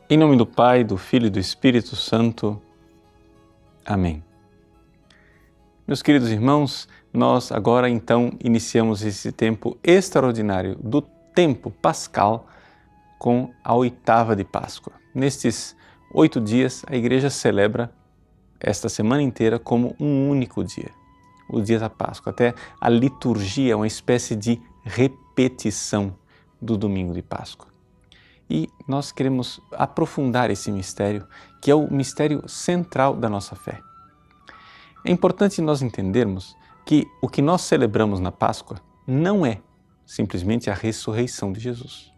Em nome do Pai, do Filho e do Espírito Santo. Amém. Meus queridos irmãos, nós agora então iniciamos esse tempo extraordinário do tempo pascal com a oitava de Páscoa. Nestes 8 dias, a Igreja celebra esta semana inteira como um único dia, o dia da Páscoa. Até a liturgia é uma espécie de repetição do domingo de Páscoa. E nós queremos aprofundar esse mistério, que é o mistério central da nossa fé. É importante nós entendermos que o que nós celebramos na Páscoa não é simplesmente a ressurreição de Jesus.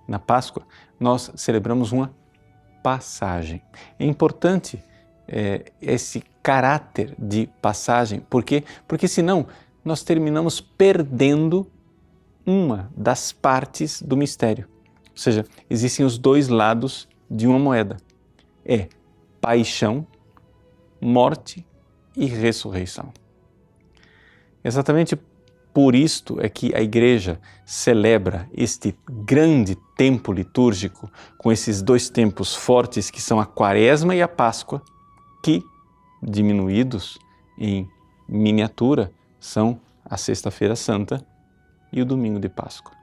Na Páscoa, nós celebramos uma passagem. É importante esse caráter de passagem. Por quê? Porque senão nós terminamos perdendo uma das partes do mistério. Ou seja, existem os dois lados de uma moeda. É paixão, morte e ressurreição. Exatamente por isto é que a Igreja celebra este grande tempo litúrgico com esses dois tempos fortes que são a Quaresma e a Páscoa, que, diminuídos em miniatura, são a Sexta-feira Santa e o Domingo de Páscoa.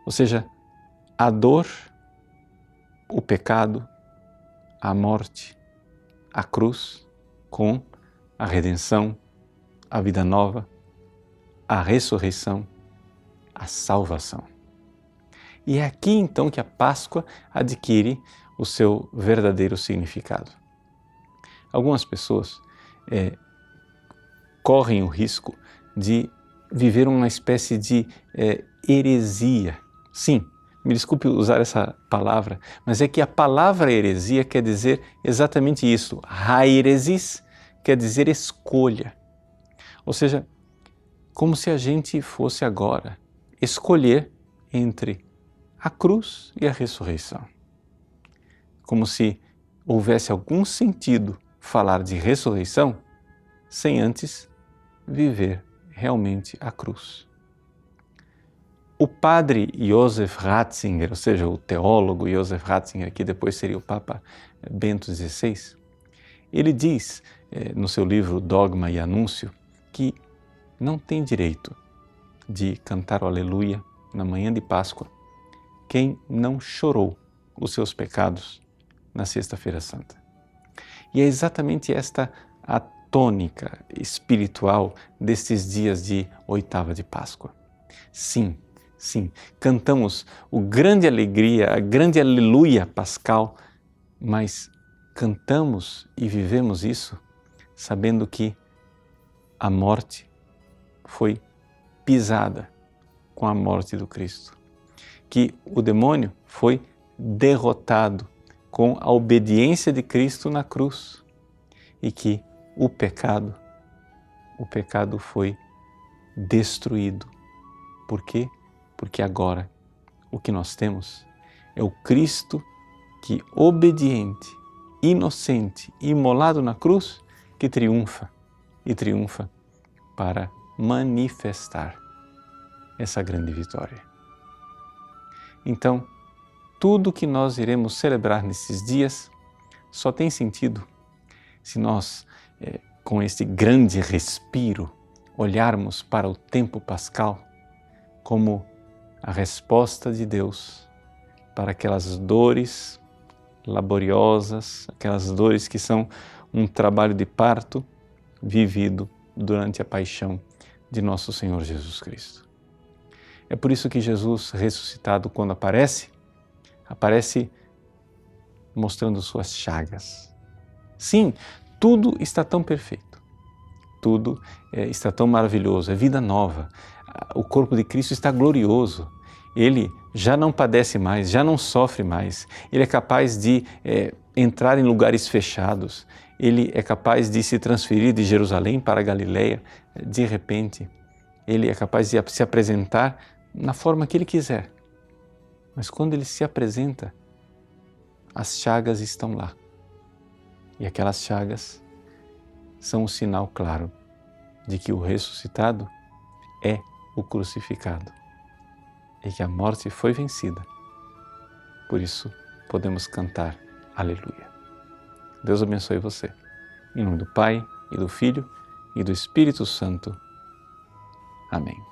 Ou seja, a dor, o pecado, a morte, a cruz, com a redenção, a vida nova, a ressurreição, a salvação. E é aqui então que a Páscoa adquire o seu verdadeiro significado. Algumas pessoas correm o risco de viver uma espécie de heresia. Sim, me desculpe usar essa palavra, mas é que a palavra heresia quer dizer exatamente isso. Hairesis quer dizer escolha. Ou seja, como se a gente fosse agora escolher entre a cruz e a ressurreição. Como se houvesse algum sentido falar de ressurreição sem antes viver realmente a cruz. O padre Joseph Ratzinger, ou seja, o teólogo Joseph Ratzinger, que depois seria o Papa Bento XVI, ele diz no seu livro Dogma e Anúncio que não tem direito de cantar o Aleluia na manhã de Páscoa quem não chorou os seus pecados na Sexta-feira Santa. E é exatamente esta a tônica espiritual destes dias de oitava de Páscoa. Sim, cantamos o grande alegria, a grande aleluia pascal, mas cantamos e vivemos isso sabendo que a morte foi pisada com a morte do Cristo, que o demônio foi derrotado com a obediência de Cristo na cruz e que o pecado foi destruído. Por quê? Porque agora o que nós temos é o Cristo que, obediente, inocente, imolado na cruz, que triunfa e triunfa para manifestar essa grande vitória. Então, tudo que nós iremos celebrar nesses dias só tem sentido se nós, com este grande respiro, olharmos para o tempo pascal como a resposta de Deus para aquelas dores laboriosas, aquelas dores que são um trabalho de parto vivido durante a paixão de nosso Senhor Jesus Cristo. É por isso que Jesus ressuscitado, quando aparece mostrando suas chagas. Sim, tudo está tão perfeito, tudo está tão maravilhoso, é vida nova. O corpo de Cristo está glorioso. Ele já não padece mais, já não sofre mais. Ele é capaz de entrar em lugares fechados. Ele é capaz de se transferir de Jerusalém para a Galileia de repente. Ele é capaz de se apresentar na forma que ele quiser. Mas quando ele se apresenta, as chagas estão lá. E aquelas chagas são um sinal claro de que o ressuscitado é o crucificado e que a morte foi vencida. Por isso, podemos cantar aleluia. Deus abençoe você. Em nome do Pai, e do Filho, e do Espírito Santo. Amém.